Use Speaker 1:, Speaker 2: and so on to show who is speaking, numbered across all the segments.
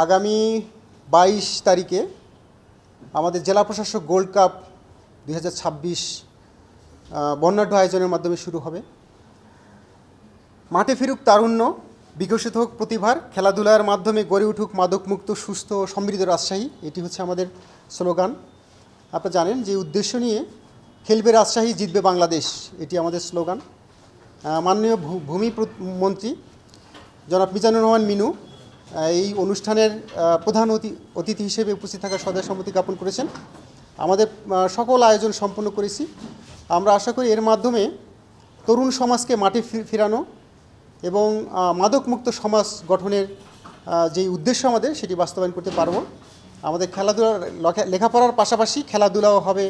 Speaker 1: আগামী 22 তারিখে আমাদের জেলা প্রশাসক গোল্ড কাপ 2026 বর্ণাঢ্য আয়োজনের মাধ্যমে শুরু হবে। মাঠে ফিরুক তারুণ্য, বিকশিত হোক প্রতিভার, খেলাধুলার মাধ্যমে গড়ে উঠুক মাদকমুক্ত সুস্থ ও সমৃদ্ধ রাজশাহী। এটি হচ্ছে আমাদের স্লোগান। আপনারা জানেন যে উদ্দেশ্য নিয়ে খেলবে রাজশাহী, জিতবে বাংলাদেশ, এটি আমাদের স্লোগান। মাননীয় ভূমি মন্ত্রী জনাব মিজানুর রহমান মিনু এই অনুষ্ঠানের প্রধান অতিথি হিসেবে উপস্থিত থাকার সদয় সম্মতি জ্ঞাপন করেছেন। আমাদের সকল আয়োজন সম্পন্ন করেছি। আমরা আশা করি এর মাধ্যমে তরুণ সমাজকে মাঠে ফিরানো এবং মাদকমুক্ত সমাজ গঠনের যেই উদ্দেশ্য আমাদের, সেটি বাস্তবায়ন করতে পারব। আমাদের খেলাধুলার লেখাপড়ার পাশাপাশি খেলাধুলাও হবে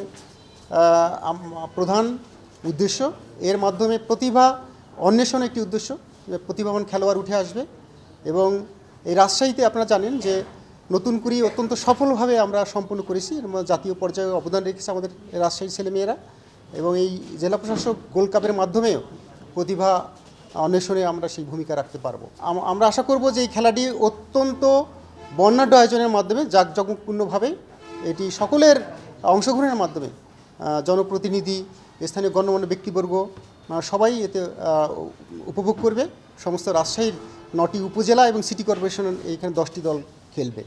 Speaker 1: প্রধান উদ্দেশ্য। এর মাধ্যমে প্রতিভা অন্বেষণ একটি উদ্দেশ্য, প্রতিভাবান খেলোয়াড় উঠে আসবে। এবং এই রাজশাহীতে আপনারা জানেন যে নতুন কুড়ি অত্যন্ত সফলভাবে আমরা সম্পন্ন করেছি। জাতীয় পর্যায়ে অবদান রেখেছে আমাদের রাজশাহীর ছেলেমেয়েরা। এবং এই জেলা প্রশাসক গোল্ড কাপের মাধ্যমেও প্রতিভা অন্বেষণে আমরা সেই ভূমিকা রাখতে পারবো। আমরা আশা করব যে এই খেলাটি অত্যন্ত বর্ণাঢ্য আয়োজনের মাধ্যমে জাঁকজমকপূর্ণভাবে, এটি সকলের অংশগ্রহণের মাধ্যমে জনপ্রতিনিধি, স্থানীয় গণ্যমান্য ব্যক্তিবর্গ সবাই এতে উপভোগ করবে। সমস্ত রাজশাহীর 9টি উপজেলা এবং সিটি কর্পোরেশন এইখানে 10টি দল খেলবে।